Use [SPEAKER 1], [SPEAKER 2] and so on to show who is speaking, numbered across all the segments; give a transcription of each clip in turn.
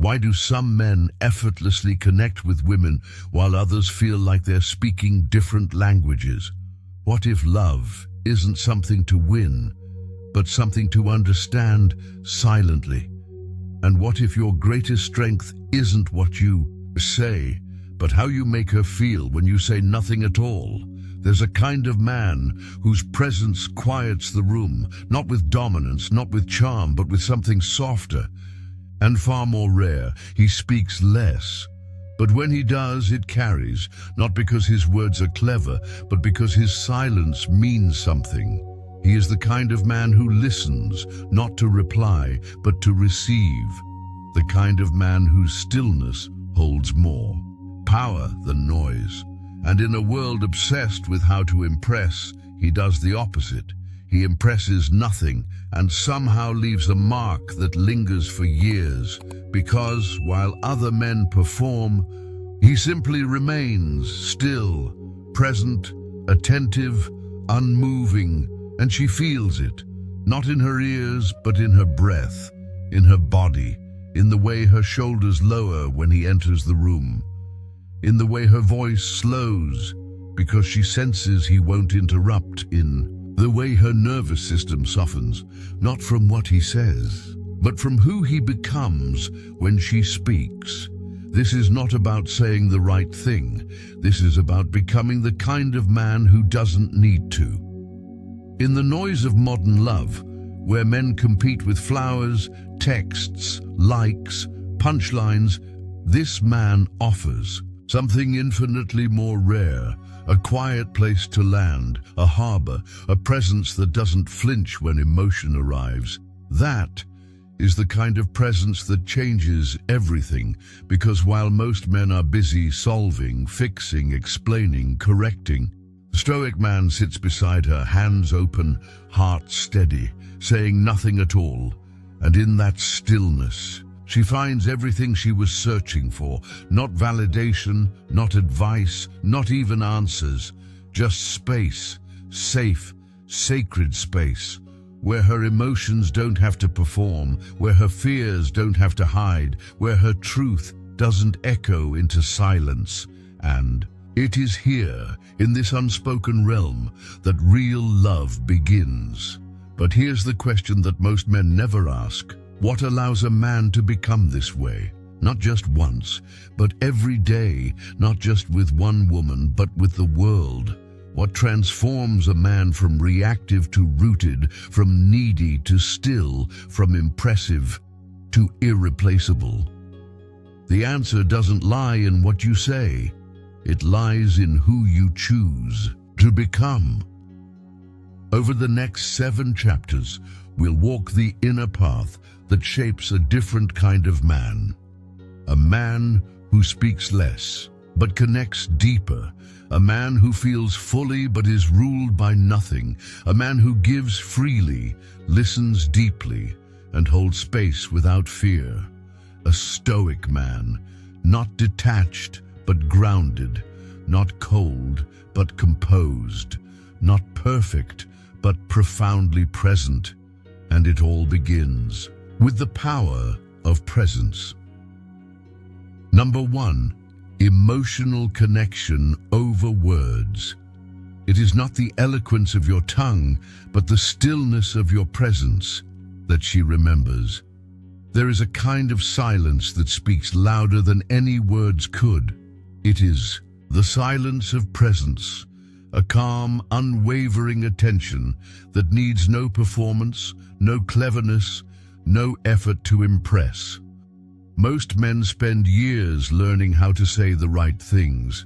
[SPEAKER 1] Why do some men effortlessly connect with women while others feel like they're speaking different languages? What if love isn't something to win, but something to understand silently? And what if your greatest strength isn't what you say, but how you make her feel when you say nothing at all? There's a kind of man whose presence quiets the room, not with dominance, not with charm, but with something softer and far more rare. He speaks less, but when he does, it carries, not because his words are clever, but because his silence means something. He is the kind of man who listens, not to reply, but to receive. The kind of man whose stillness holds more power than noise. And in a world obsessed with how to impress, he does the opposite. He impresses nothing and somehow leaves a mark that lingers for years, because while other men perform, he simply remains still, present, attentive, unmoving, and she feels it, not in her ears, but in her breath, in her body, in the way her shoulders lower when he enters the room, in the way her voice slows because she senses he won't interrupt, in the way her nervous system softens, not from what he says, but from who he becomes when she speaks. This is not about saying the right thing. This is about becoming the kind of man who doesn't need to. In the noise of modern love, where men compete with flowers, texts, likes, punchlines, this man offers something infinitely more rare, a quiet place to land, a harbor, a presence that doesn't flinch when emotion arrives. That is the kind of presence that changes everything, because while most men are busy solving, fixing, explaining, correcting, the Stoic man sits beside her, hands open, heart steady, saying nothing at all. And in that stillness, she finds everything she was searching for. Not validation, not advice, not even answers. Just space, safe, sacred space, where her emotions don't have to perform, where her fears don't have to hide, where her truth doesn't echo into silence. And it is here, in this unspoken realm, that real love begins. But here's the question that most men never ask. What allows a man to become this way? Not just once, but every day, not just with one woman, but with the world. What transforms a man from reactive to rooted, from needy to still, from impressive to irreplaceable? The answer doesn't lie in what you say. It lies in who you choose to become. Over the next 7 chapters, we'll walk the inner path that shapes a different kind of man. A man who speaks less, but connects deeper. A man who feels fully, but is ruled by nothing. A man who gives freely, listens deeply, and holds space without fear. A stoic man, not detached, but grounded. Not cold, but composed. Not perfect, but profoundly present. And it all begins with the power of presence. Number 1, emotional connection over words. It is not the eloquence of your tongue, but the stillness of your presence that she remembers. There is a kind of silence that speaks louder than any words could. It is the silence of presence, a calm, unwavering attention that needs no performance, no cleverness, no effort to impress. Most men spend years learning how to say the right things,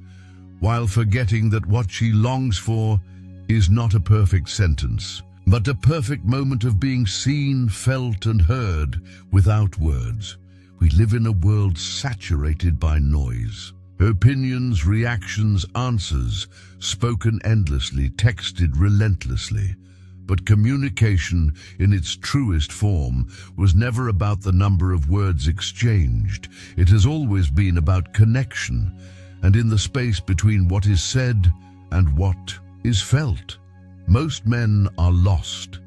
[SPEAKER 1] while forgetting that what she longs for is not a perfect sentence, but a perfect moment of being seen, felt, and heard without words. We live in a world saturated by noise. Opinions, reactions, answers, spoken endlessly, texted relentlessly. But communication, in its truest form, was never about the number of words exchanged. It has always been about connection, and in the space between what is said and what is felt. Most men are lost.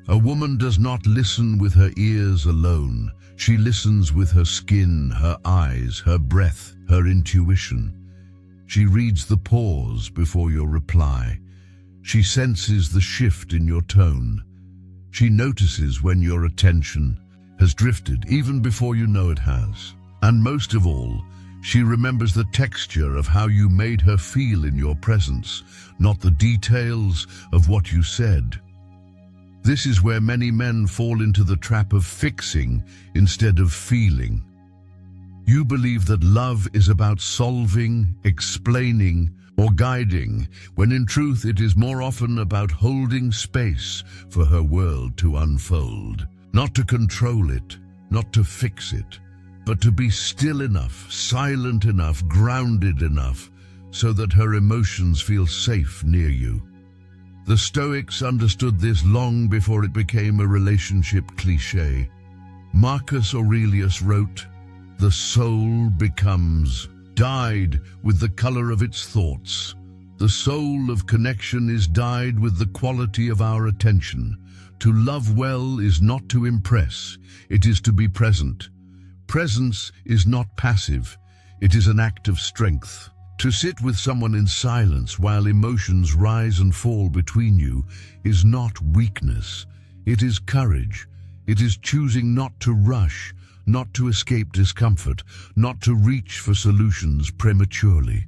[SPEAKER 1] A woman does not listen with her ears alone. She listens with her skin, her eyes, her breath, her intuition. She reads the pause before your reply. She senses the shift in your tone. She notices when your attention has drifted, even before you know it has. And most of all, she remembers the texture of how you made her feel in your presence, not the details of what you said. This is where many men fall into the trap of fixing instead of feeling. You believe that love is about solving, explaining, or guiding, when in truth it is more often about holding space for her world to unfold. Not to control it, not to fix it, but to be still enough, silent enough, grounded enough, so that her emotions feel safe near you. The Stoics understood this long before it became a relationship cliché. Marcus Aurelius wrote, "The soul becomes dyed with the color of its thoughts. The soul of connection is dyed with the quality of our attention. To love well is not to impress, it is to be present. Presence is not passive, it is an act of strength. To sit with someone in silence while emotions rise and fall between you is not weakness, it is courage. It is choosing not to rush, not to escape discomfort, not to reach for solutions prematurely.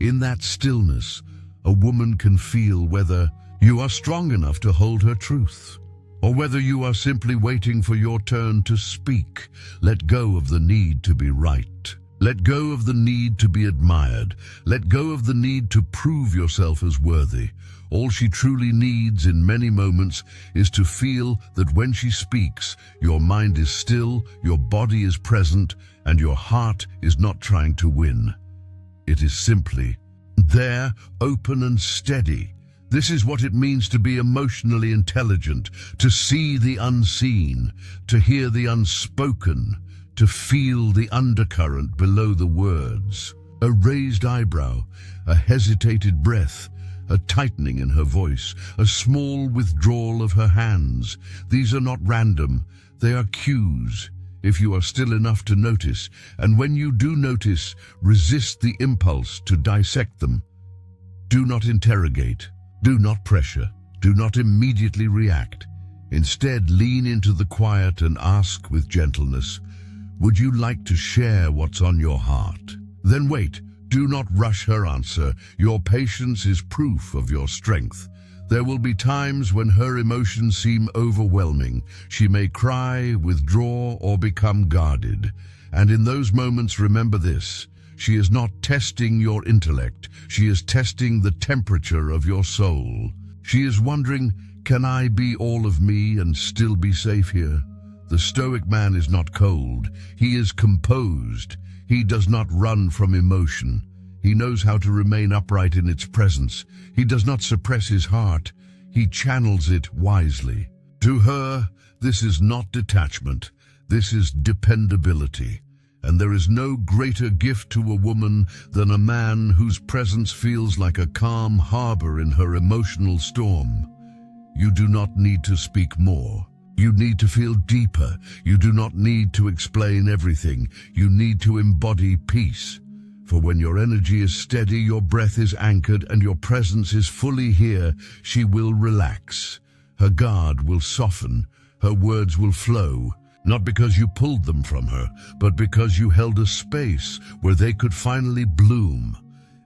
[SPEAKER 1] In that stillness, a woman can feel whether you are strong enough to hold her truth, or whether you are simply waiting for your turn to speak. Let go of the need to be right. Let go of the need to be admired. Let go of the need to prove yourself as worthy. All she truly needs in many moments is to feel that when she speaks, your mind is still, your body is present, and your heart is not trying to win. It is simply there, open and steady. This is what it means to be emotionally intelligent, to see the unseen, to hear the unspoken, to feel the undercurrent below the words. A raised eyebrow, a hesitated breath, a tightening in her voice, a small withdrawal of her hands. These are not random, they are cues, if you are still enough to notice. And when you do notice, resist the impulse to dissect them. Do not interrogate, do not pressure, do not immediately react. Instead, lean into the quiet and ask with gentleness, "Would you like to share what's on your heart?" Then wait. Do not rush her answer. Your patience is proof of your strength. There will be times when her emotions seem overwhelming. She may cry, withdraw, or become guarded. And in those moments, remember this: she is not testing your intellect. She is testing the temperature of your soul. She is wondering, can I be all of me and still be safe here? The Stoic man is not cold. He is composed. He does not run from emotion. He knows how to remain upright in its presence. He does not suppress his heart. He channels it wisely. To her, this is not detachment. This is dependability. And there is no greater gift to a woman than a man whose presence feels like a calm harbor in her emotional storm. You do not need to speak more. You need to feel deeper. You do not need to explain everything. You need to embody peace. For when your energy is steady, your breath is anchored, and your presence is fully here, she will relax. Her guard will soften. Her words will flow. Not because you pulled them from her, but because you held a space where they could finally bloom.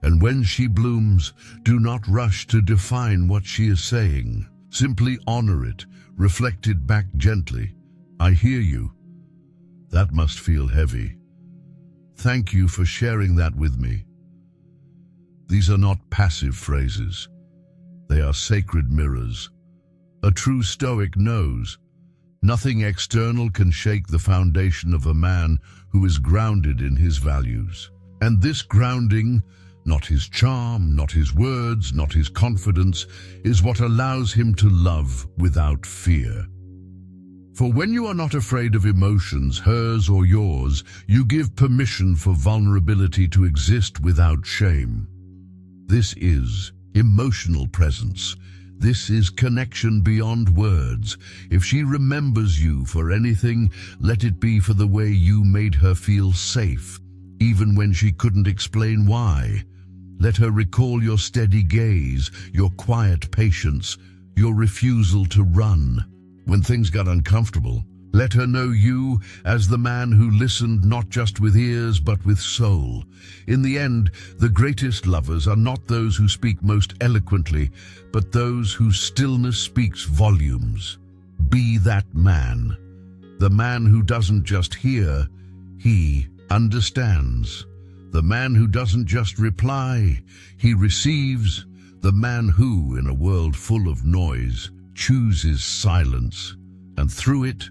[SPEAKER 1] And when she blooms, do not rush to define what she is saying. Simply honor it. Reflect it back gently. I hear you. That must feel heavy. Thank you for sharing that with me. These are not passive phrases. They are sacred mirrors. A true Stoic knows nothing external can shake the foundation of a man who is grounded in his values. And this grounding, not his charm, not his words, not his confidence, is what allows him to love without fear. For when you are not afraid of emotions, hers or yours, you give permission for vulnerability to exist without shame. This is emotional presence. This is connection beyond words. If she remembers you for anything, let it be for the way you made her feel safe, even when she couldn't explain why. Let her recall your steady gaze, your quiet patience, your refusal to run. When things got uncomfortable, let her know you as the man who listened not just with ears but with soul. In the end, the greatest lovers are not those who speak most eloquently, but those whose stillness speaks volumes. Be that man. The man who doesn't just hear, he understands. The man who doesn't just reply, he receives. The man who, in a world full of noise, chooses silence, and through it,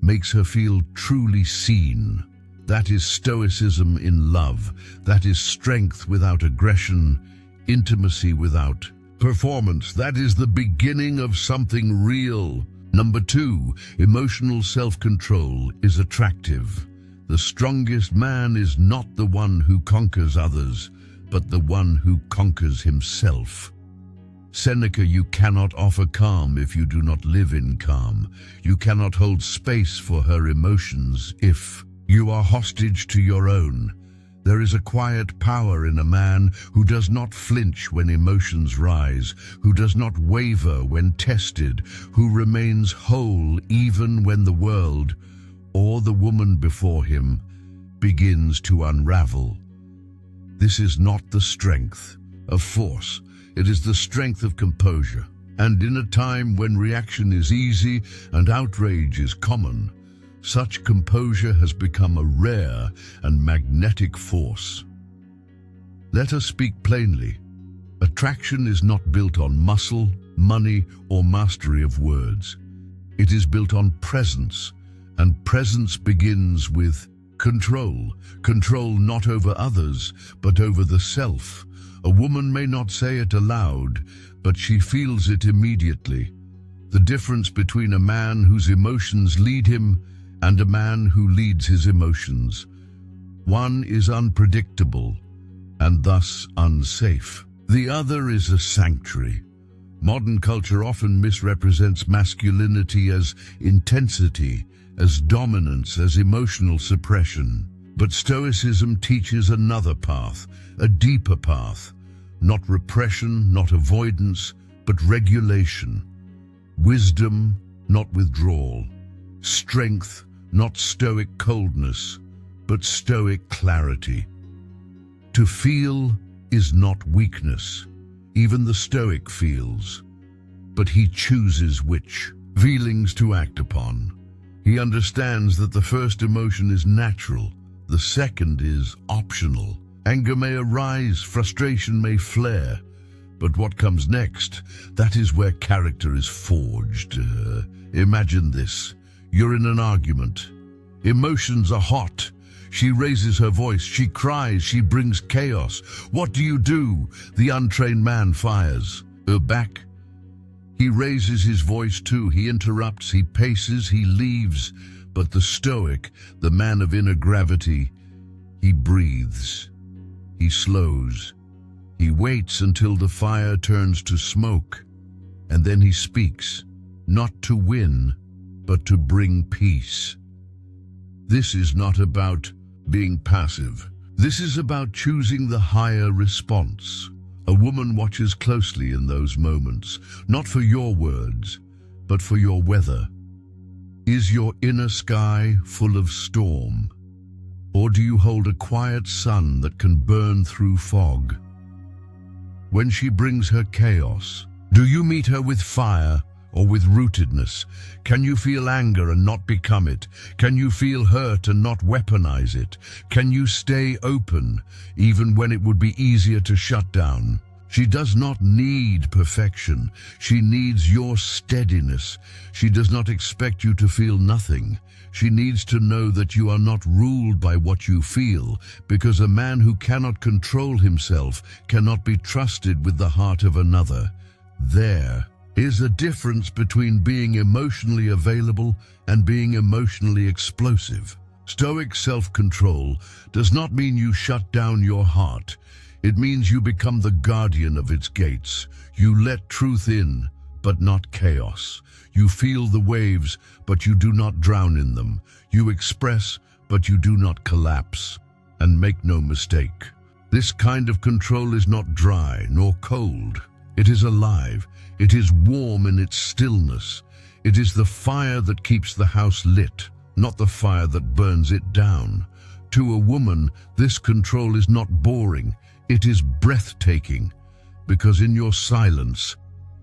[SPEAKER 1] makes her feel truly seen. That is Stoicism in love. That is strength without aggression, intimacy without performance. That is the beginning of something real. Number 2, emotional self-control is attractive. The strongest man is not the one who conquers others, but the one who conquers himself. Seneca, you cannot offer calm if you do not live in calm. You cannot hold space for her emotions if you are hostage to your own. There is a quiet power in a man who does not flinch when emotions rise, who does not waver when tested, who remains whole even when the world, or the woman before him, begins to unravel. This is not the strength of force. It is the strength of composure. And in a time when reaction is easy and outrage is common, such composure has become a rare and magnetic force. Let us speak plainly. Attraction is not built on muscle, money, or mastery of words. It is built on presence, and presence begins with control. Control not over others, but over the self. A woman may not say it aloud, but she feels it immediately. The difference between a man whose emotions lead him and a man who leads his emotions. One is unpredictable and thus unsafe. The other is a sanctuary. Modern culture often misrepresents masculinity as intensity, as dominance, as emotional suppression. But Stoicism teaches another path, a deeper path. Not repression, not avoidance, but regulation. Wisdom, not withdrawal. Strength, not stoic coldness, but stoic clarity. To feel is not weakness. Even the stoic feels, but he chooses which feelings to act upon. He understands that the first emotion is natural, the second is optional. Anger may arise, frustration may flare, but what comes next, that is where character is forged. Imagine this. You're in an argument. Emotions are hot. She raises her voice, she cries, she brings chaos. What do? The untrained man fires. Back. He raises his voice too, he interrupts, he paces, he leaves. But the Stoic, the man of inner gravity, he breathes. He slows. He waits until the fire turns to smoke, and then he speaks, not to win, but to bring peace. This is not about being passive. This is about choosing the higher response. A woman watches closely in those moments, not for your words, but for your weather. Is your inner sky full of storm? Or do you hold a quiet sun that can burn through fog? When she brings her chaos, do you meet her with fire or with rootedness? Can you feel anger and not become it? Can you feel hurt and not weaponize it? Can you stay open even when it would be easier to shut down? She does not need perfection. She needs your steadiness. She does not expect you to feel nothing. She needs to know that you are not ruled by what you feel, because a man who cannot control himself cannot be trusted with the heart of another. There is a difference between being emotionally available and being emotionally explosive. Stoic self-control does not mean you shut down your heart. It means you become the guardian of its gates. You let truth in, but not chaos. You feel the waves, but you do not drown in them. You express, but you do not collapse. And make no mistake, this kind of control is not dry nor cold. It is alive. It is warm in its stillness. It is the fire that keeps the house lit, not the fire that burns it down. To a woman, this control is not boring. It is breathtaking, because in your silence,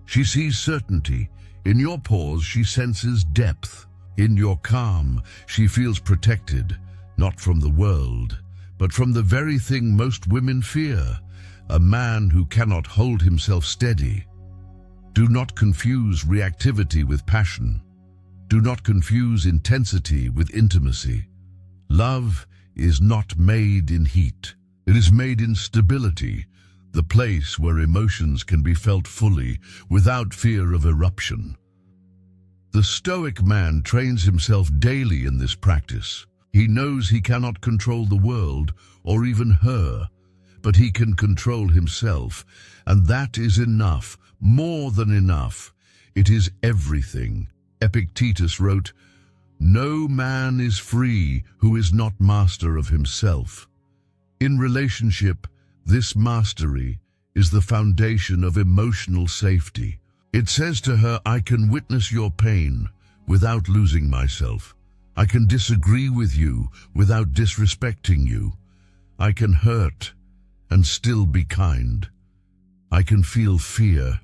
[SPEAKER 1] she sees certainty. In your pause, she senses depth. In your calm, she feels protected, not from the world, but from the very thing most women fear, a man who cannot hold himself steady. Do not confuse reactivity with passion. Do not confuse intensity with intimacy. Love is not made in heat. It is made in stability, the place where emotions can be felt fully, without fear of eruption. The Stoic man trains himself daily in this practice. He knows he cannot control the world, or even her, but he can control himself, and that is enough, more than enough. It is everything. Epictetus wrote, "No man is free who is not master of himself." In relationship, this mastery is the foundation of emotional safety. It says to her, I can witness your pain without losing myself. I can disagree with you without disrespecting you. I can hurt and still be kind. I can feel fear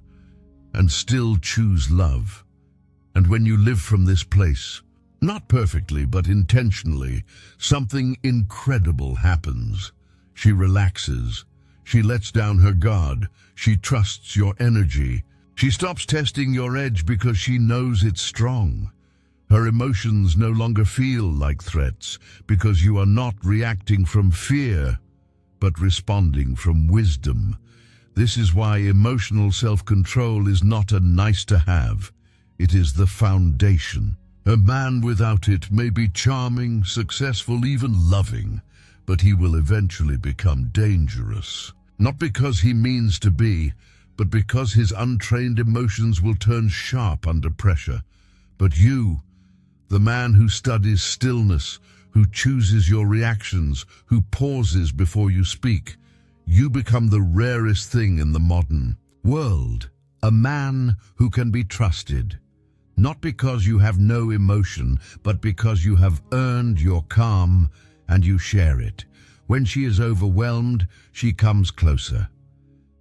[SPEAKER 1] and still choose love. And when you live from this place, not perfectly but intentionally, something incredible happens. She relaxes. She lets down her guard. She trusts your energy. She stops testing your edge because she knows it's strong. Her emotions no longer feel like threats because you are not reacting from fear, but responding from wisdom. This is why emotional self-control is not a nice to have. It is the foundation. A man without it may be charming, successful, even loving, but he will eventually become dangerous. Not because he means to be, but because his untrained emotions will turn sharp under pressure. But you, the man who studies stillness, who chooses your reactions, who pauses before you speak, you become the rarest thing in the modern world. A man who can be trusted, not because you have no emotion, but because you have earned your calm and you share it. When she is overwhelmed, she comes closer.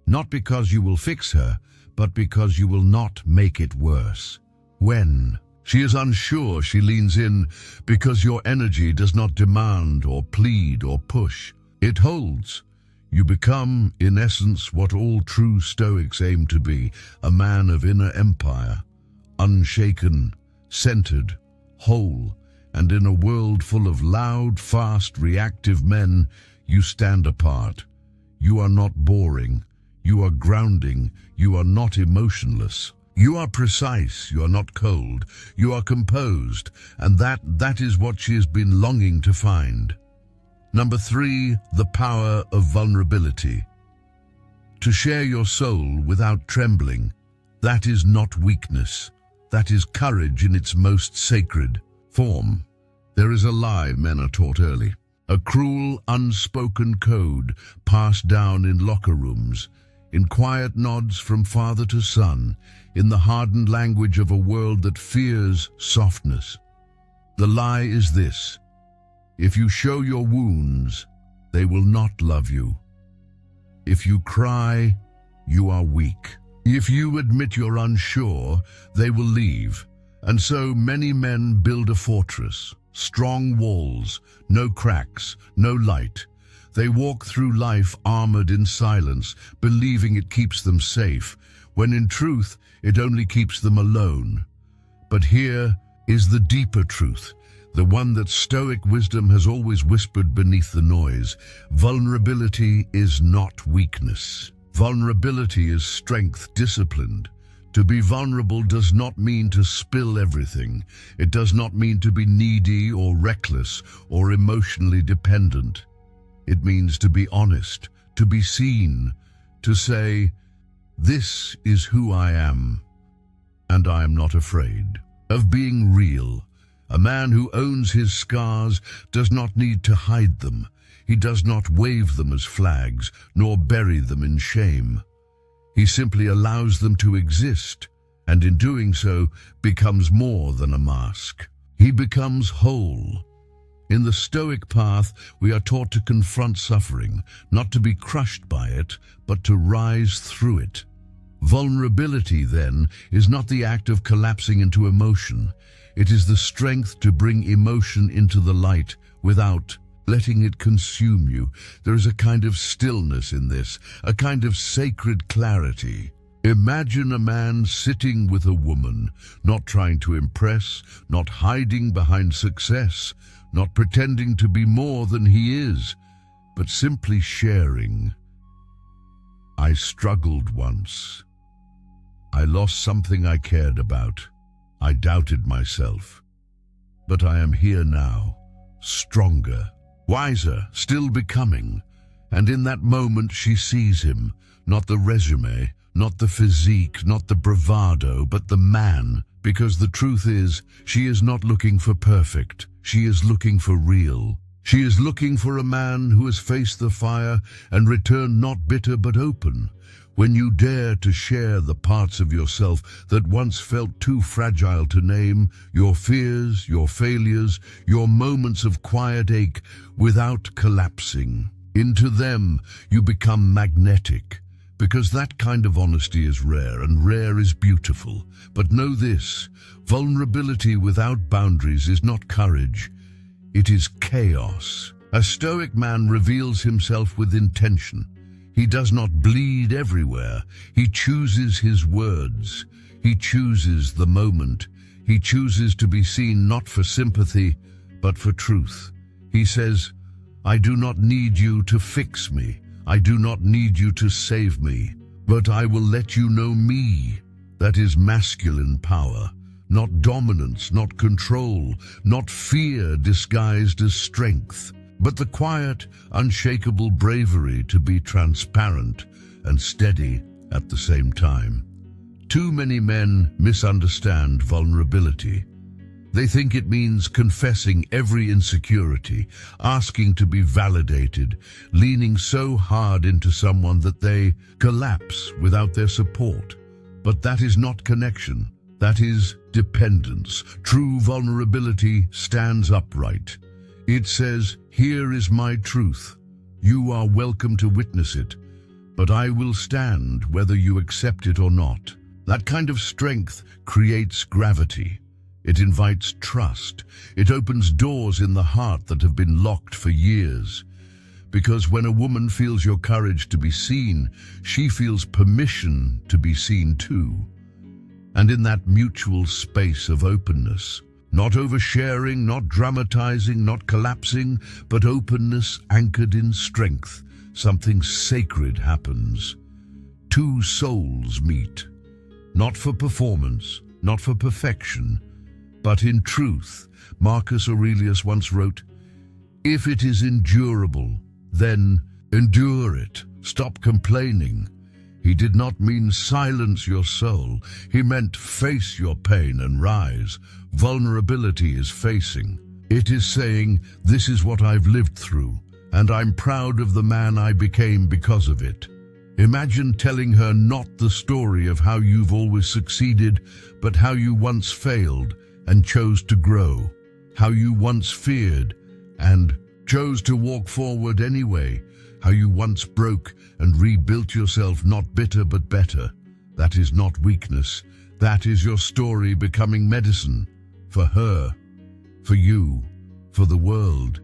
[SPEAKER 1] Not because you will fix her, but because you will not make it worse. When she is unsure, she leans in because your energy does not demand or plead or push. It holds. You become, in essence, what all true Stoics aim to be, a man of inner empire, unshaken, centered, whole, and in a world full of loud, fast, reactive men, you stand apart. You are not boring. You are grounding. You are not emotionless. You are precise. You are not cold. You are composed. And that is what she has been longing to find. Number 3, the power of vulnerability. To share your soul without trembling, that is not weakness. That is courage in its most sacred form. There is a lie men are taught early, a cruel, unspoken code passed down in locker rooms, in quiet nods from father to son, in the hardened language of a world that fears softness. The lie is this: if you show your wounds, they will not love you. If you cry, you are weak. If you admit you're unsure, they will leave. And so many men build a fortress, strong walls, no cracks, no light. They walk through life armored in silence, believing it keeps them safe, when in truth it only keeps them alone. But here is the deeper truth, the one that Stoic wisdom has always whispered beneath the noise. Vulnerability is not weakness. Vulnerability is strength disciplined. To be vulnerable does not mean to spill everything. It does not mean to be needy or reckless or emotionally dependent. It means to be honest, to be seen, to say, "This is who I am." and I am not afraid of being real. A man who owns his scars does not need to hide them. He does not wave them as flags, nor bury them in shame. He simply allows them to exist, and in doing so becomes more than a mask. He becomes whole. In the Stoic path, we are taught to confront suffering, not to be crushed by it, but to rise through it. Vulnerability, then, is not the act of collapsing into emotion. It is the strength to bring emotion into the light without letting it consume you. There is a kind of stillness in this, a kind of sacred clarity. Imagine a man sitting with a woman, not trying to impress, not hiding behind success, not pretending to be more than he is, but simply sharing. I struggled once. I lost something I cared about. I doubted myself. But I am here now, stronger, wiser, still becoming. And in that moment she sees him, not the resume, not the physique, not the bravado, but the man. Because the truth is, she is not looking for perfect. She is looking for real. She is looking for a man who has faced the fire and returned not bitter but open. When you dare to share the parts of yourself that once felt too fragile to name, your fears, your failures, your moments of quiet ache, without collapsing into them, you become magnetic. Because that kind of honesty is rare, and rare is beautiful. But know this, vulnerability without boundaries is not courage, it is chaos. A Stoic man reveals himself with intention. He does not bleed everywhere. He chooses his words. He chooses the moment. He chooses to be seen not for sympathy, but for truth. He says, I do not need you to fix me. I do not need you to save me, but I will let you know me. That is masculine power, not dominance, not control, not fear disguised as strength, but the quiet, unshakable bravery to be transparent and steady at the same time. Too many men misunderstand vulnerability. They think it means confessing every insecurity, asking to be validated, leaning so hard into someone that they collapse without their support. But that is not connection. That is dependence. True vulnerability stands upright. It says, here is my truth. You are welcome to witness it, but I will stand whether you accept it or not. That kind of strength creates gravity. It invites trust. It opens doors in the heart that have been locked for years. Because when a woman feels your courage to be seen, she feels permission to be seen too. And in that mutual space of openness, not oversharing, not dramatizing, not collapsing, but openness anchored in strength, something sacred happens. Two souls meet, not for performance, not for perfection, but in truth. Marcus Aurelius once wrote, if it is endurable, then endure it. Stop complaining. He did not mean silence your soul. He meant face your pain and rise. Vulnerability is facing. It is saying, this is what I've lived through, and I'm proud of the man I became because of it. Imagine telling her not the story of how you've always succeeded, but how you once failed and chose to grow, how you once feared and chose to walk forward anyway, how you once broke and rebuilt yourself, not bitter but better. That is not weakness. That is your story becoming medicine for her, for you, for the world,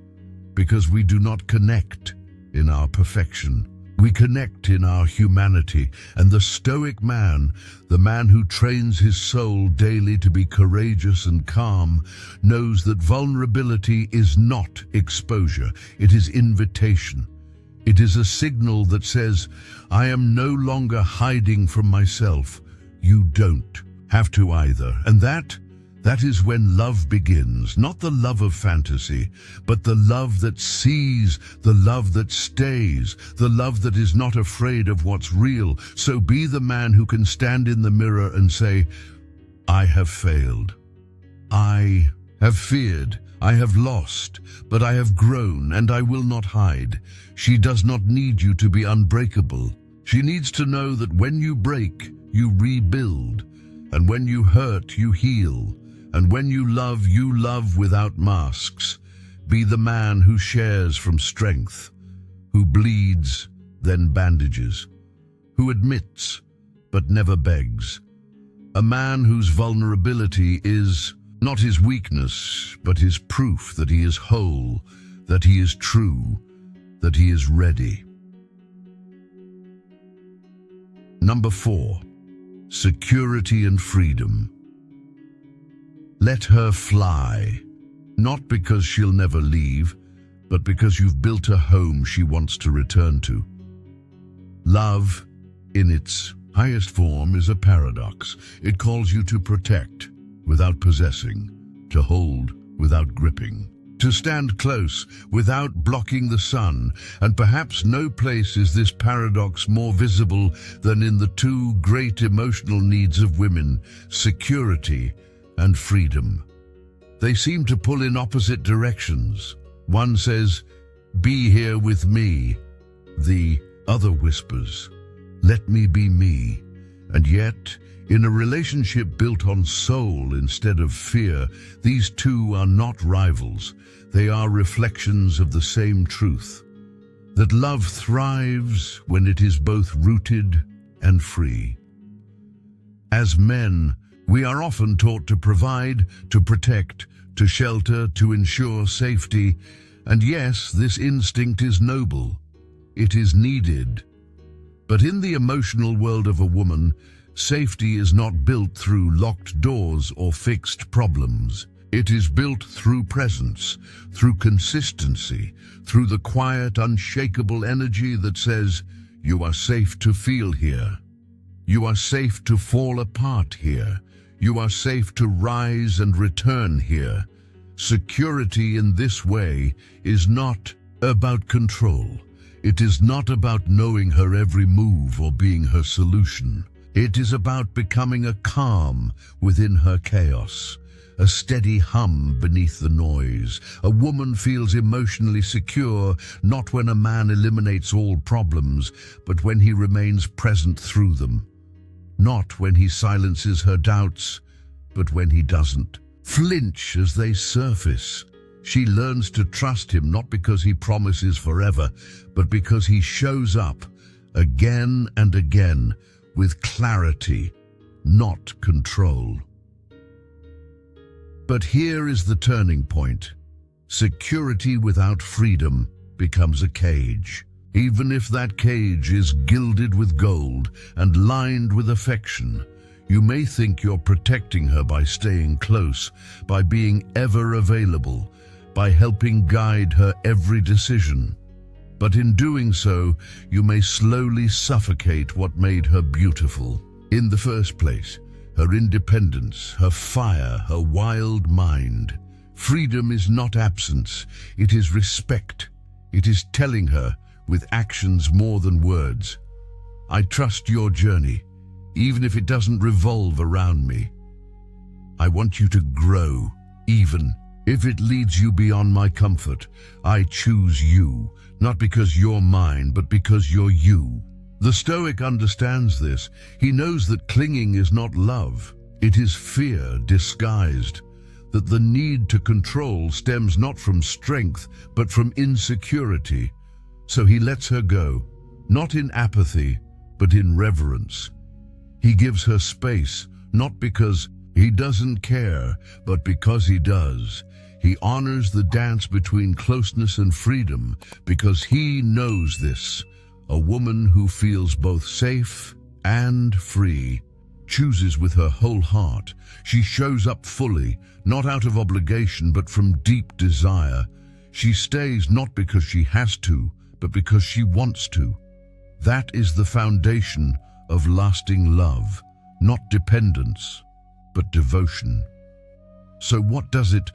[SPEAKER 1] because we do not connect in our perfection. We connect in our humanity, and the Stoic man, the man who trains his soul daily to be courageous and calm, knows that vulnerability is not exposure, it is invitation. It is a signal that says, I am no longer hiding from myself. You don't have to either. And that is when love begins, not the love of fantasy, but the love that sees, the love that stays, the love that is not afraid of what's real. So be the man who can stand in the mirror and say, I have failed. I have feared. I have lost, but I have grown, and I will not hide. She does not need you to be unbreakable. She needs to know that when you break, you rebuild, and when you hurt, you heal, and when you love without masks. Be the man who shares from strength, who bleeds, then bandages, who admits, but never begs. A man whose vulnerability is not his weakness, but his proof that he is whole, that he is true, that he is ready. Number 4, security and freedom. Let her fly, not because she'll never leave, but because you've built a home she wants to return to. Love, in its highest form, is a paradox. It calls you to protect without possessing, to hold without gripping, to stand close without blocking the sun. And perhaps no place is this paradox more visible than in the two great emotional needs of women, security and freedom. They seem to pull in opposite directions. One says, "Be here with me." The other whispers, "Let me be me." And yet, in a relationship built on soul instead of fear, these two are not rivals. They are reflections of the same truth, that love thrives when it is both rooted and free. As men, we are often taught to provide, to protect, to shelter, to ensure safety. And yes, this instinct is noble. It is needed. But in the emotional world of a woman, safety is not built through locked doors or fixed problems. It is built through presence, through consistency, through the quiet, unshakable energy that says, "You are safe to feel here. You are safe to fall apart here. You are safe to rise and return here." Security in this way is not about control. It is not about knowing her every move or being her solution. It is about becoming a calm within her chaos, a steady hum beneath the noise. A woman feels emotionally secure not when a man eliminates all problems, but when he remains present through them. Not when he silences her doubts, but when he doesn't flinch as they surface. She learns to trust him not because he promises forever, but because he shows up again and again with clarity, not control. But here is the turning point. Security without freedom becomes a cage. Even if that cage is gilded with gold and lined with affection, you may think you're protecting her by staying close, by being ever available, by helping guide her every decision. But in doing so, you may slowly suffocate what made her beautiful. In the first place, her independence, her fire, her wild mind. Freedom is not absence, it is respect. It is telling her, with actions more than words, "I trust your journey, even if it doesn't revolve around me. I want you to grow, even if it leads you beyond my comfort. I choose you, not because you're mine, but because you're you." The Stoic understands this. He knows that clinging is not love. It is fear disguised. That the need to control stems not from strength, but from insecurity. So he lets her go, not in apathy, but in reverence. He gives her space, not because he doesn't care, but because he does. He honors the dance between closeness and freedom because he knows this. A woman who feels both safe and free chooses with her whole heart. She shows up fully, not out of obligation, but from deep desire. She stays not because she has to, but because she wants to. That is the foundation of lasting love, not dependence, but devotion. So what does it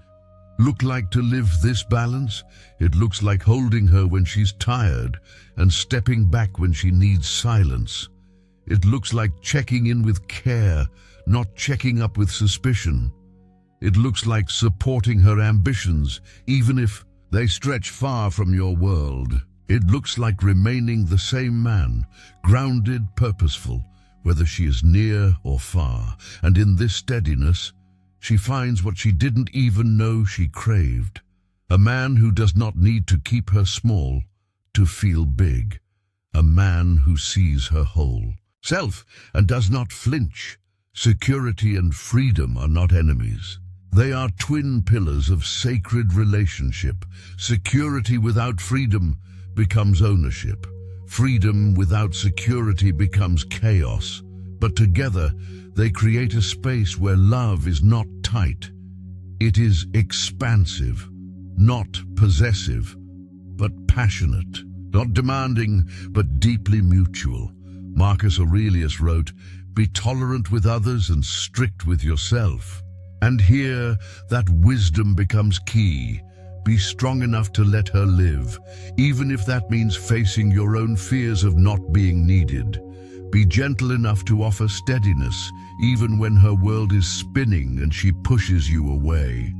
[SPEAKER 1] look like to live this balance? It looks like holding her when she's tired and stepping back when she needs silence. It looks like checking in with care, not checking up with suspicion. It looks like supporting her ambitions, even if they stretch far from your world. It looks like remaining the same man, grounded, purposeful, whether she is near or far. And in this steadiness, she finds what she didn't even know she craved. A man who does not need to keep her small to feel big. A man who sees her whole self and does not flinch. Security and freedom are not enemies. They are twin pillars of sacred relationship. Security without freedom becomes ownership. Freedom without security becomes chaos. But together, they create a space where love is not tight. It is expansive, not possessive, but passionate. Not demanding, but deeply mutual. Marcus Aurelius wrote, "Be tolerant with others and strict with yourself." And here, that wisdom becomes key. Be strong enough to let her live, even if that means facing your own fears of not being needed. Be gentle enough to offer steadiness, even when her world is spinning and she pushes you away.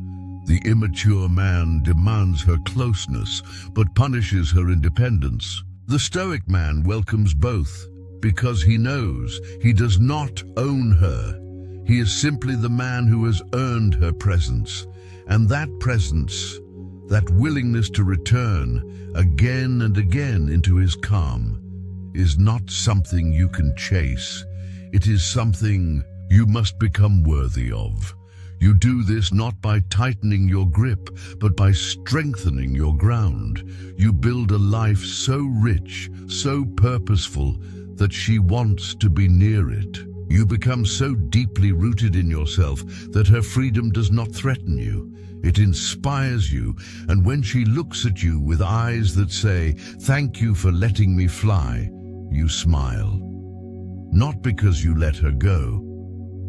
[SPEAKER 1] The immature man demands her closeness, but punishes her independence. The Stoic man welcomes both, because he knows he does not own her. He is simply the man who has earned her presence, and that presence, that willingness to return again and again into his calm, is not something you can chase. It is something you must become worthy of. You do this not by tightening your grip, but by strengthening your ground. You build a life so rich, so purposeful, that she wants to be near it. You become so deeply rooted in yourself that her freedom does not threaten you. It inspires you, and when she looks at you with eyes that say, "Thank you for letting me fly," you smile. Not because you let her go,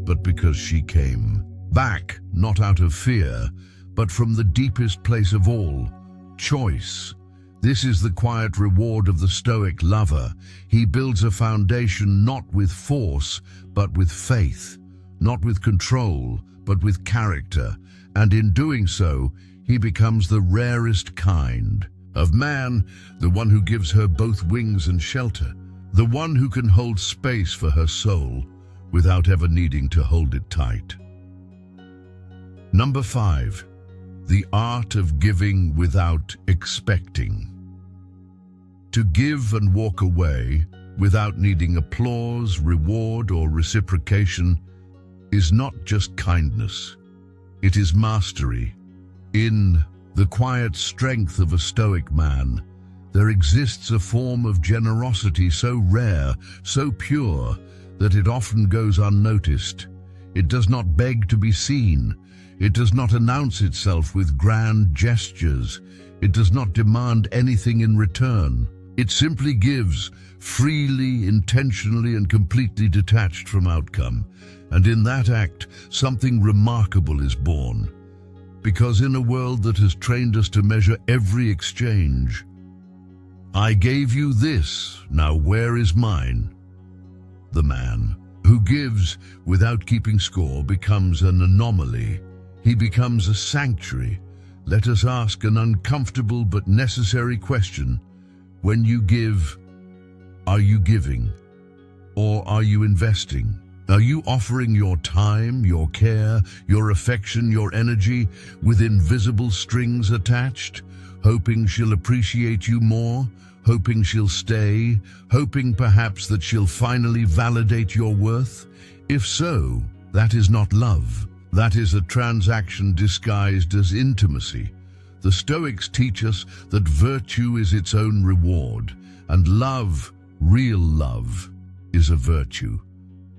[SPEAKER 1] but because she came back, not out of fear, but from the deepest place of all, choice. This is the quiet reward of the Stoic lover. He builds a foundation not with force, but with faith, not with control, but with character. And in doing so, he becomes the rarest kind of man, the one who gives her both wings and shelter, the one who can hold space for her soul without ever needing to hold it tight. Number 5, the art of giving without expecting. To give and walk away without needing applause, reward, or reciprocation is not just kindness. It is mastery. In the quiet strength of a Stoic man, there exists a form of generosity so rare, so pure, that it often goes unnoticed. It does not beg to be seen. It does not announce itself with grand gestures. It does not demand anything in return. It simply gives, freely, intentionally, and completely detached from outcome. And in that act, something remarkable is born. Because in a world that has trained us to measure every exchange, "I gave you this, now where is mine?" The man who gives without keeping score becomes an anomaly. He becomes a sanctuary. Let us ask an uncomfortable but necessary question. When you give, are you giving? Or are you investing? Are you offering your time, your care, your affection, your energy with invisible strings attached, hoping she'll appreciate you more, hoping she'll stay, hoping perhaps that she'll finally validate your worth? If so, that is not love. That is a transaction disguised as intimacy. The Stoics teach us that virtue is its own reward, and love, real love, is a virtue.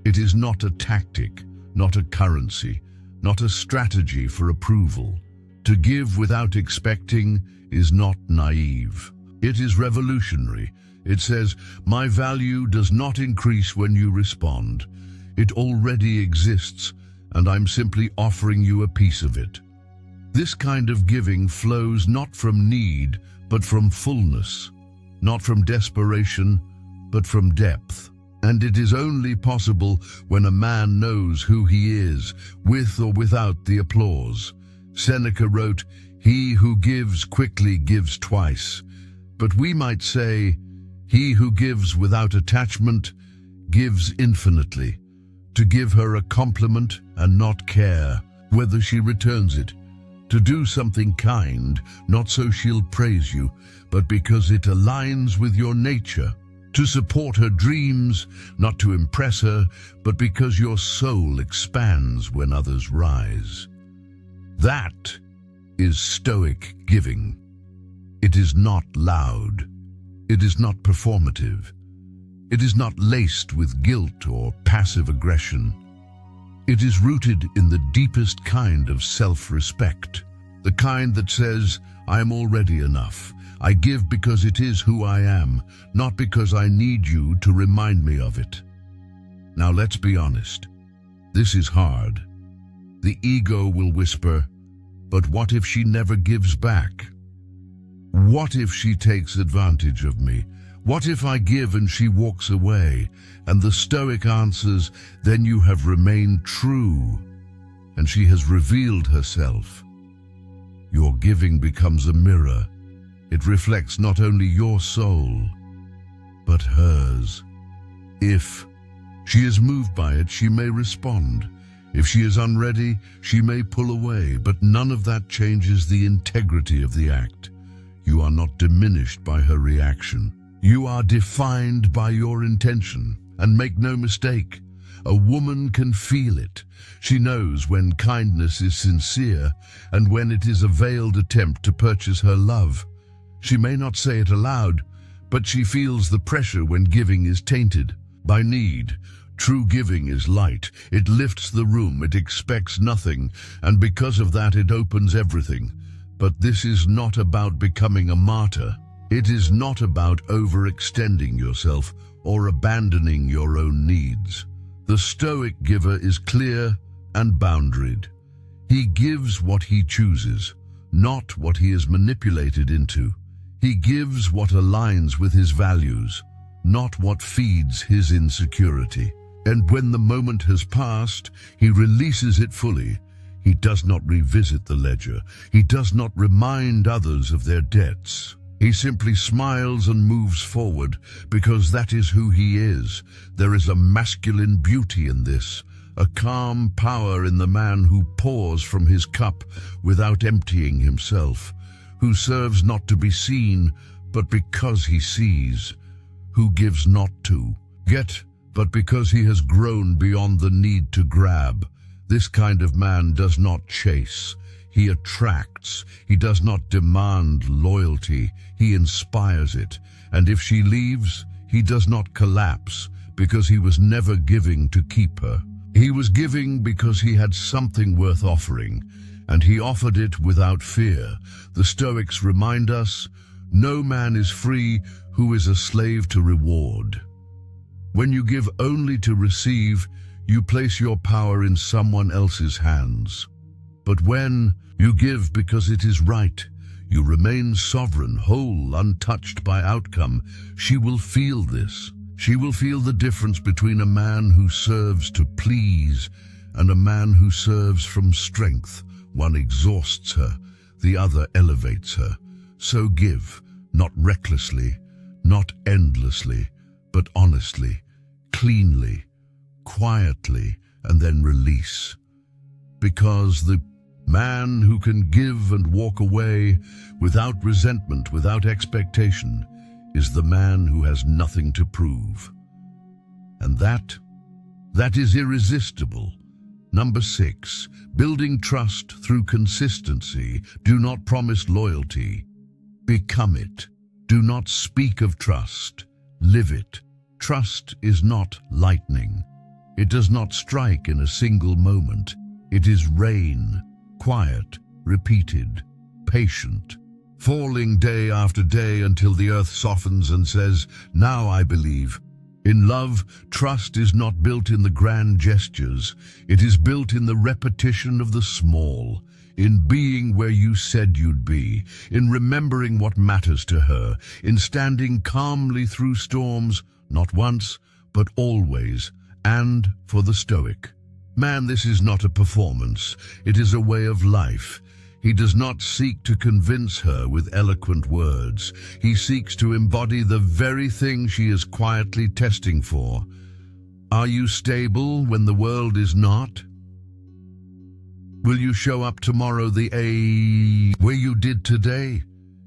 [SPEAKER 1] It is not a tactic, not a currency, not a strategy for approval. To give without expecting is not naive. It is revolutionary. It says, "My value does not increase when you respond. It already exists, and I'm simply offering you a piece of it." This kind of giving flows not from need, but from fullness, not from desperation, but from depth. And it is only possible when a man knows who he is, with or without the applause. Seneca wrote, "He who gives quickly gives twice." But we might say, he who gives without attachment gives infinitely. To give her a compliment and not care whether she returns it. To do something kind, not so she'll praise you, but because it aligns with your nature. To support her dreams, not to impress her, but because your soul expands when others rise. That is Stoic giving. It is not loud. It is not performative. It is not laced with guilt or passive aggression. It is rooted in the deepest kind of self-respect, the kind that says, "I am already enough. I give because it is who I am, not because I need you to remind me of it." Now let's be honest. This is hard. The ego will whisper, "But what if she never gives back? What if she takes advantage of me? What if I give and she walks away?" And the Stoic answers, "Then you have remained true, and she has revealed herself." Your giving becomes a mirror. It reflects not only your soul, but hers. If she is moved by it, she may respond. If she is unready, she may pull away, but none of that changes the integrity of the act. You are not diminished by her reaction. You are defined by your intention. And make no mistake, a woman can feel it. She knows when kindness is sincere and when it is a veiled attempt to purchase her love. She may not say it aloud, but she feels the pressure when giving is tainted by need. True giving is light. It lifts the room. It expects nothing, and because of that it opens everything. But this is not about becoming a martyr. It is not about overextending yourself or abandoning your own needs. The Stoic giver is clear and boundaried. He gives what he chooses, not what he is manipulated into. He gives what aligns with his values, not what feeds his insecurity. And when the moment has passed, he releases it fully. He does not revisit the ledger. He does not remind others of their debts. He simply smiles and moves forward, because that is who he is. There is a masculine beauty in this, a calm power in the man who pours from his cup without emptying himself, who serves not to be seen, but because he sees, who gives not to get, but because he has grown beyond the need to grab. This kind of man does not chase. He attracts. He does not demand loyalty. He inspires it. And if she leaves, he does not collapse, because he was never giving to keep her. He was giving because he had something worth offering, and he offered it without fear. The Stoics remind us, no man is free who is a slave to reward. When you give only to receive, you place your power in someone else's hands. But when you give because it is right, you remain sovereign, whole, untouched by outcome. She will feel this. She will feel the difference between a man who serves to please and a man who serves from strength. One exhausts her, the other elevates her. So give, not recklessly, not endlessly, but honestly, cleanly, quietly, and then release. Because the man who can give and walk away without resentment, without expectation, is the man who has nothing to prove. And that is irresistible. Number 6, building trust through consistency. Do not promise loyalty. Become it. Do not speak of trust. Live it. Trust is not lightning. It does not strike in a single moment. It is rain, quiet, repeated, patient, falling day after day until the earth softens and says, "Now I believe." In love, trust is not built in the grand gestures. It is built in the repetition of the small, in being where you said you'd be, in remembering what matters to her, in standing calmly through storms, not once, but always, and for the Stoic man, this is not a performance, it is a way of life. He does not seek to convince her with eloquent words. He seeks to embody the very thing she is quietly testing for. Are you stable when the world is not? Will you show up tomorrow the way you did today?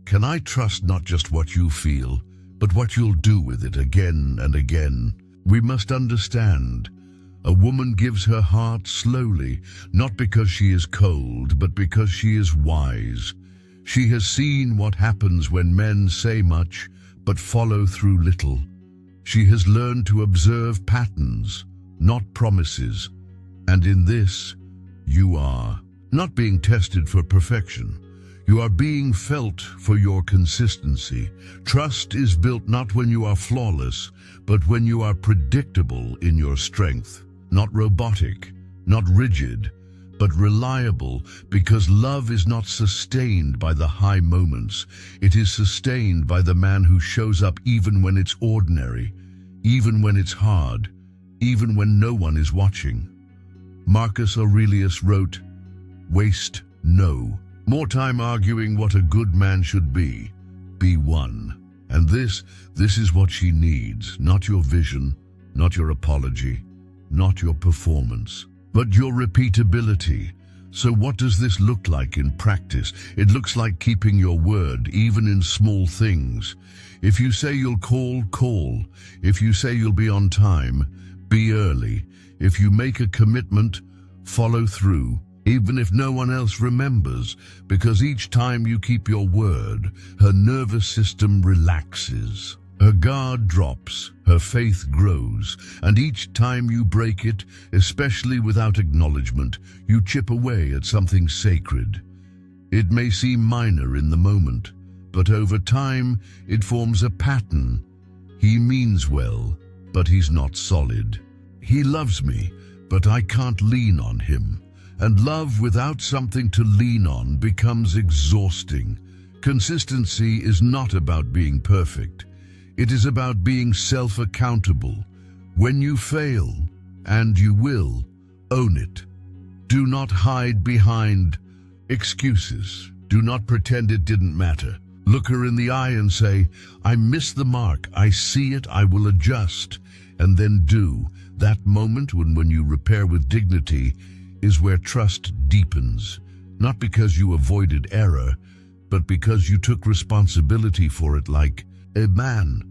[SPEAKER 1] Can I trust not just what you feel, but what you'll do with it again and again? We must understand. A woman gives her heart slowly, not because she is cold, but because she is wise. She has seen what happens when men say much, but follow through little. She has learned to observe patterns, not promises. And in this, you are not being tested for perfection. You are being felt for your consistency. Trust is built not when you are flawless, but when you are predictable in your strength. Not robotic, not rigid, but reliable, because love is not sustained by the high moments. It is sustained by the man who shows up even when it's ordinary, even when it's hard, even when no one is watching. Marcus Aurelius wrote, "Waste no more time arguing what a good man should be one." And this is what she needs, not your vision, not your apology, not your performance, but your repeatability. So what does this look like in practice? It looks like keeping your word, even in small things. If you say you'll call, call. If you say you'll be on time, be early. If you make a commitment, follow through, even if no one else remembers, because each time you keep your word, her nervous system relaxes. Her guard drops, her faith grows, and each time you break it, especially without acknowledgement, you chip away at something sacred. It may seem minor in the moment, but over time it forms a pattern. He means well, but he's not solid. He loves me, but I can't lean on him. And love without something to lean on becomes exhausting. Consistency is not about being perfect. It is about being self-accountable. When you fail, and you will, own it. Do not hide behind excuses. Do not pretend it didn't matter. Look her in the eye and say, "I missed the mark. I see it. I will adjust." And then do. That moment when you repair with dignity is where trust deepens. Not because you avoided error, but because you took responsibility for it like a man.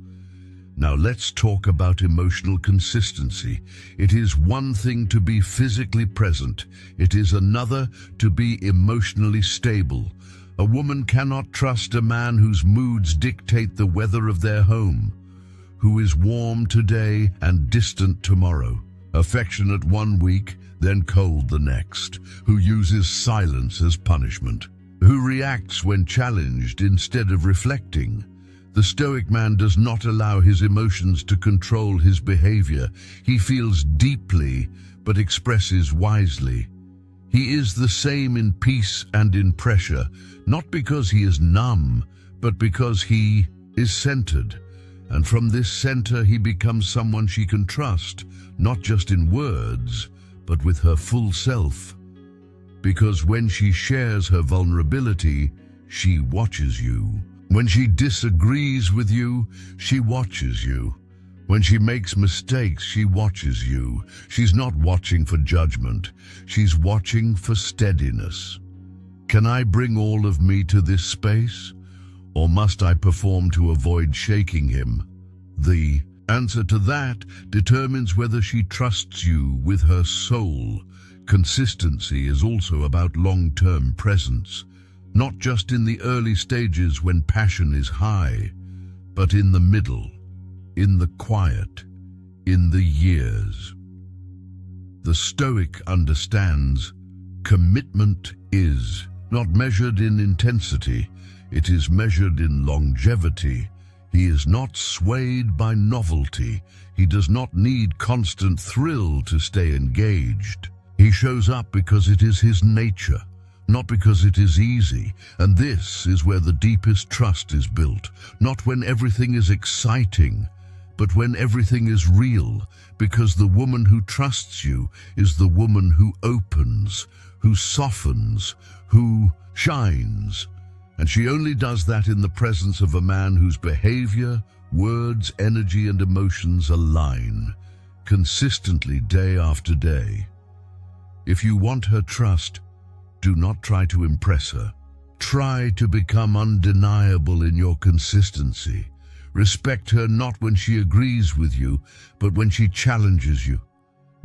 [SPEAKER 1] Now let's talk about emotional consistency. It is one thing to be physically present. It is another to be emotionally stable. A woman cannot trust a man whose moods dictate the weather of their home, who is warm today and distant tomorrow, affectionate one week, then cold the next, who uses silence as punishment, who reacts when challenged instead of reflecting. The Stoic man does not allow his emotions to control his behavior. He feels deeply, but expresses wisely. He is the same in peace and in pressure, not because he is numb, but because he is centered. And from this center he becomes someone she can trust, not just in words, but with her full self. Because when she shares her vulnerability, she watches you. When she disagrees with you, she watches you. When she makes mistakes, she watches you. She's not watching for judgment. She's watching for steadiness. Can I bring all of me to this space? Or must I perform to avoid shaking him? The answer to that determines whether she trusts you with her soul. Consistency is also about long-term presence, not just in the early stages when passion is high, but in the middle, in the quiet, in the years. The Stoic understands commitment is not measured in intensity, it is measured in longevity. He is not swayed by novelty. He does not need constant thrill to stay engaged. He shows up because it is his nature, not because it is easy. And this is where the deepest trust is built, not when everything is exciting, but when everything is real, because the woman who trusts you is the woman who opens, who softens, who shines. And she only does that in the presence of a man whose behavior, words, energy, and emotions align, consistently day after day. If you want her trust, do not try to impress her. Try to become undeniable in your consistency. Respect her not when she agrees with you, but when she challenges you.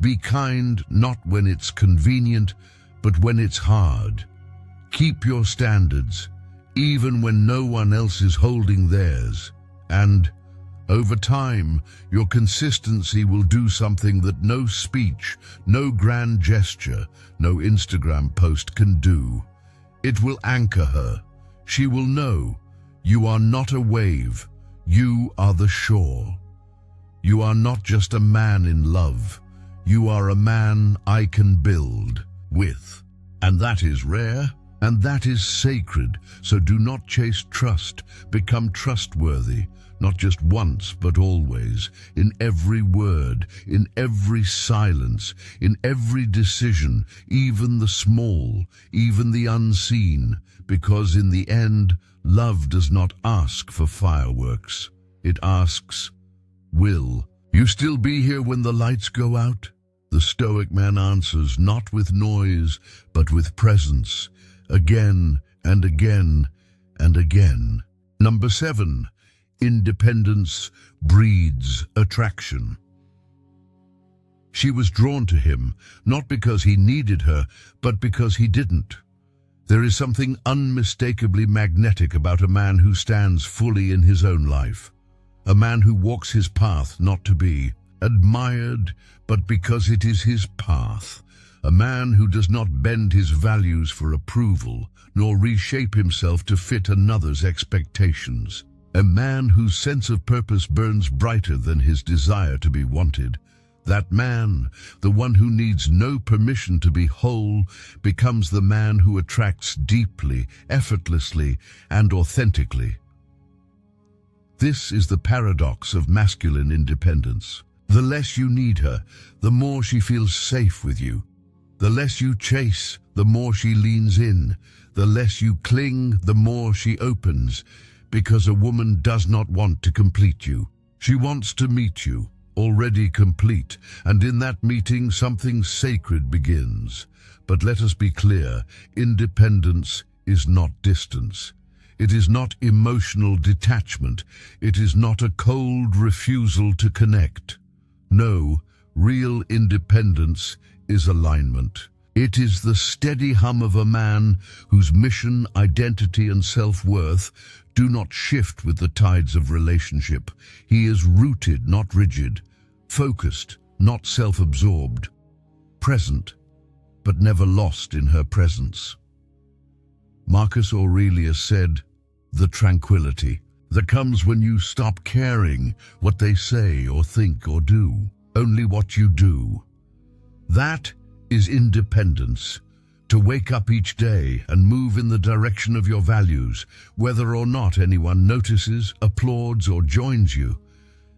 [SPEAKER 1] Be kind not when it's convenient, but when it's hard. Keep your standards, even when no one else is holding theirs. And over time, your consistency will do something that no speech, no grand gesture, no Instagram post can do. It will anchor her. She will know you are not a wave, you are the shore. You are not just a man in love, you are a man I can build with. And that is rare, and that is sacred, so do not chase trust, become trustworthy. Not just once, but always, in every word, in every silence, in every decision, even the small, even the unseen, because in the end, love does not ask for fireworks. It asks, will you still be here when the lights go out? The Stoic man answers, not with noise, but with presence, again and again and again. Number 7. Independence breeds attraction. She was drawn to him, not because he needed her, but because he didn't. There is something unmistakably magnetic about a man who stands fully in his own life. A man who walks his path not to be admired, but because it is his path. A man who does not bend his values for approval, nor reshape himself to fit another's expectations. A man whose sense of purpose burns brighter than his desire to be wanted. That man, the one who needs no permission to be whole, becomes the man who attracts deeply, effortlessly, and authentically. This is the paradox of masculine independence. The less you need her, the more she feels safe with you. The less you chase, the more she leans in. The less you cling, the more she opens. Because a woman does not want to complete you. She wants to meet you, already complete, and in that meeting something sacred begins. But let us be clear, independence is not distance. It is not emotional detachment. It is not a cold refusal to connect. No, real independence is alignment. It is the steady hum of a man whose mission, identity, and self-worth do not shift with the tides of relationship. He is rooted, not rigid, focused, not self-absorbed, present, but never lost in her presence. Marcus Aurelius said, "The tranquility that comes when you stop caring what they say or think or do, only what you do. That is independence. To wake up each day and move in the direction of your values, whether or not anyone notices, applauds, or joins you.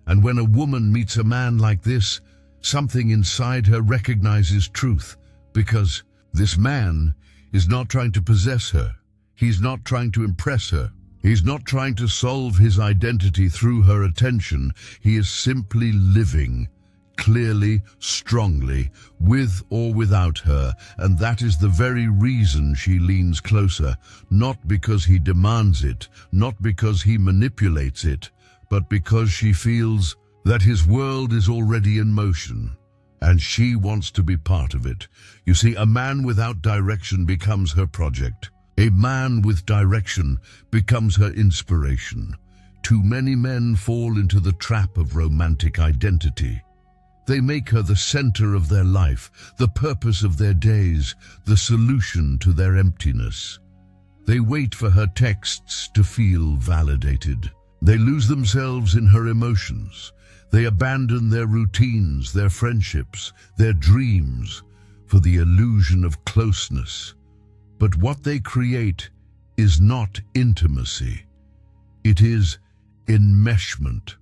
[SPEAKER 1] And when a woman meets a man like this, something inside her recognizes truth, because this man is not trying to possess her. He's not trying to impress her. He's not trying to solve his identity through her attention. He is simply living, clearly, strongly, with or without her, and that is the very reason she leans closer, not because he demands it, not because he manipulates it, but because she feels that his world is already in motion, and she wants to be part of it. You see, a man without direction becomes her project. A man with direction becomes her inspiration. Too many men fall into the trap of romantic identity. They make her the center of their life, the purpose of their days, the solution to their emptiness. They wait for her texts to feel validated. They lose themselves in her emotions. They abandon their routines, their friendships, their dreams for the illusion of closeness. But what they create is not intimacy. It is enmeshment.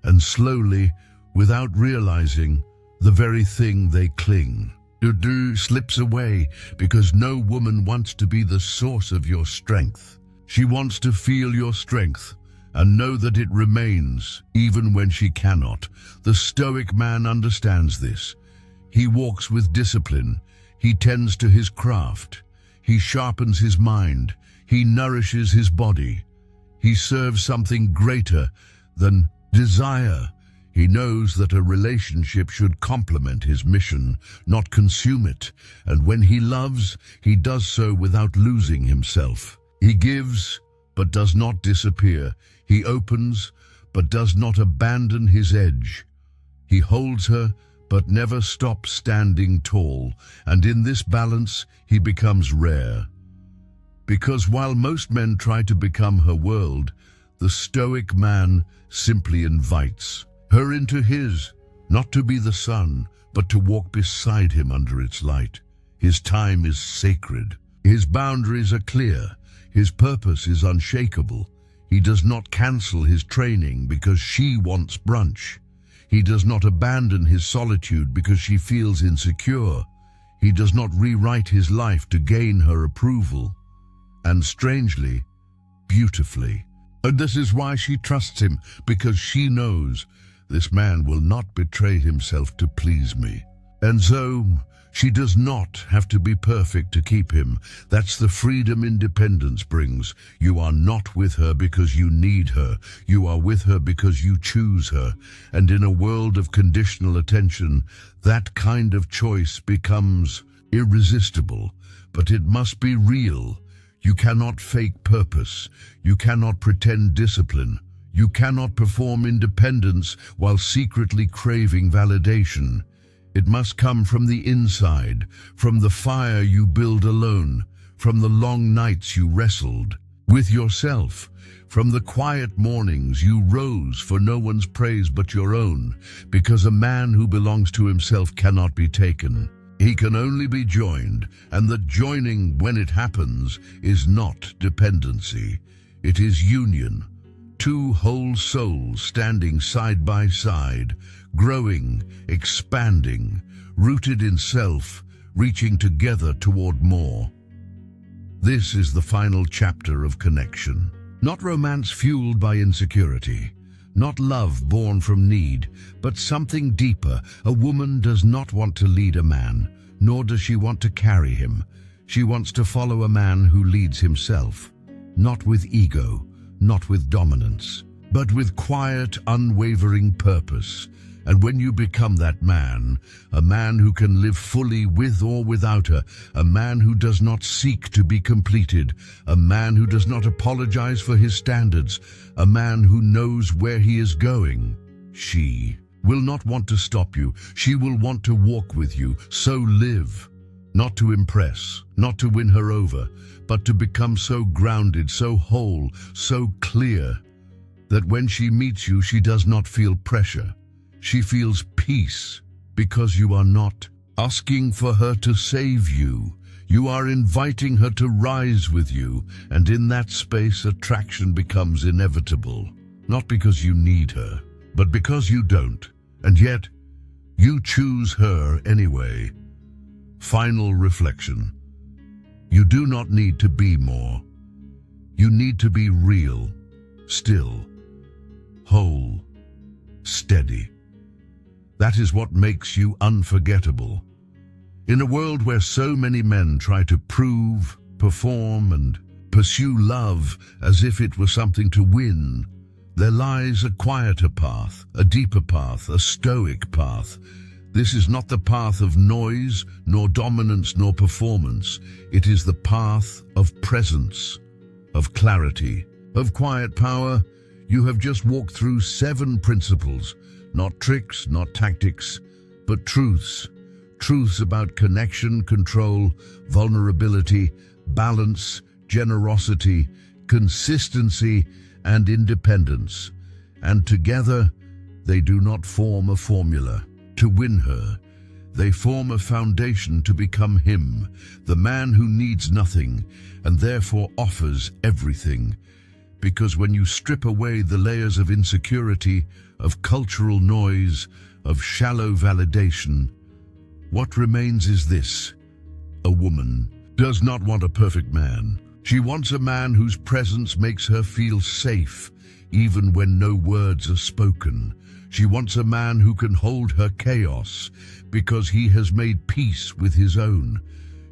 [SPEAKER 1] and slowly, without realizing, the very thing they cling to slips away, because no woman wants to be the source of your strength. She wants to feel your strength and know that it remains even when she cannot. The Stoic man understands this. He walks with discipline. He tends to his craft. He sharpens his mind. He nourishes his body. He serves something greater than desire. He knows that a relationship should complement his mission, not consume it. And when he loves, he does so without losing himself. He gives, but does not disappear. He opens, but does not abandon his edge. He holds her, but never stops standing tall. And in this balance, he becomes rare. Because while most men try to become her world, the Stoic man simply invites her into his, not to be the sun, but to walk beside him under its light. His time is sacred. His boundaries are clear. His purpose is unshakable. He does not cancel his training because she wants brunch. He does not abandon his solitude because she feels insecure. He does not rewrite his life to gain her approval. And strangely, beautifully. And this is why she trusts him, because she knows this man will not betray himself to please me. And so, she does not have to be perfect to keep him. That's the freedom independence brings. You are not with her because you need her. You are with her because you choose her. And in a world of conditional attention, that kind of choice becomes irresistible. But it must be real. You cannot fake purpose. You cannot pretend discipline. You cannot perform independence while secretly craving validation. It must come from the inside, from the fire you build alone, from the long nights you wrestled with yourself, from the quiet mornings you rose for no one's praise but your own, because a man who belongs to himself cannot be taken. He can only be joined, and the joining, when it happens, is not dependency. It is union. Two whole souls standing side by side, growing, expanding, rooted in self, reaching together toward more. This is the final chapter of connection. Not romance fueled by insecurity, not love born from need, but something deeper. A woman does not want to lead a man, nor does she want to carry him. She wants to follow a man who leads himself, not with ego, not with dominance, but with quiet, unwavering purpose. And when you become that man, a man who can live fully with or without her, a man who does not seek to be completed, a man who does not apologize for his standards, a man who knows where he is going, she will not want to stop you. She will want to walk with you. So live, not to impress, not to win her over, but to become so grounded, so whole, so clear, that when she meets you, she does not feel pressure. She feels peace, because you are not asking for her to save you. You are inviting her to rise with you, and in that space, attraction becomes inevitable. Not because you need her, but because you don't, and yet you choose her anyway. Final reflection. You do not need to be more. You need to be real, still, whole, steady. That is what makes you unforgettable. In a world where so many men try to prove, perform, and pursue love as if it was something to win, there lies a quieter path, a deeper path, a stoic path. This is not the path of noise, nor dominance, nor performance. It is the path of presence, of clarity, of quiet power. You have just walked through 7 principles, not tricks, not tactics, but truths. Truths about connection, control, vulnerability, balance, generosity, consistency, and independence. And together, they do not form a formula to win her. They form a foundation to become him, the man who needs nothing and therefore offers everything. Because when you strip away the layers of insecurity, of cultural noise, of shallow validation. What remains is this: a woman does not want a perfect man. She wants a man whose presence makes her feel safe, even when no words are spoken. She wants a man who can hold her chaos because he has made peace with his own.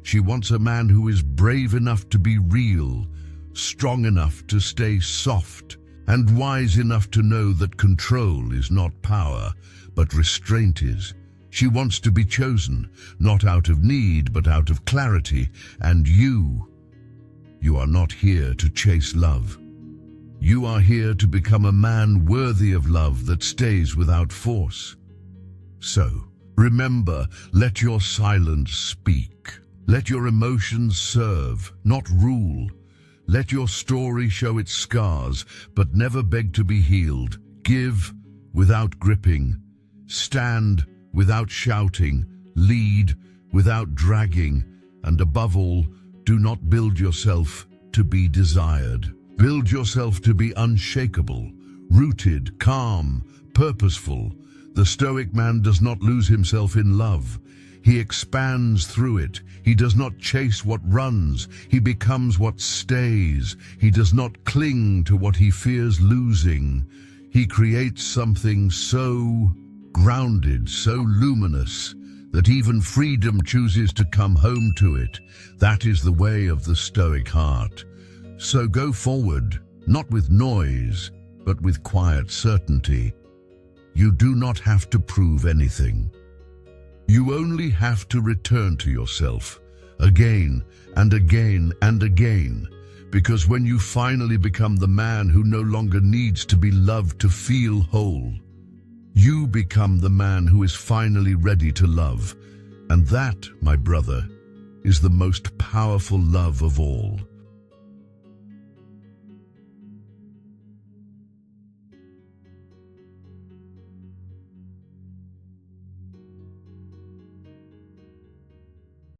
[SPEAKER 1] She wants a man who is brave enough to be real, strong enough to stay soft, and wise enough to know that control is not power, but restraint is. She wants to be chosen, not out of need, but out of clarity. And you are not here to chase love. You are here to become a man worthy of love that stays without force. So, remember, let your silence speak. Let your emotions serve, not rule. Let your story show its scars, but never beg to be healed. Give without gripping. Stand without shouting. Lead without dragging. And above all, do not build yourself to be desired. Build yourself to be unshakable, rooted, calm, purposeful. The Stoic man does not lose himself in love. He expands through it. He does not chase what runs. He becomes what stays. He does not cling to what he fears losing. He creates something so grounded, so luminous, that even freedom chooses to come home to it. That is the way of the Stoic heart. So go forward, not with noise, but with quiet certainty. You do not have to prove anything. You only have to return to yourself, again and again and again, because when you finally become the man who no longer needs to be loved to feel whole, you become the man who is finally ready to love. And that, my brother, is the most powerful love of all.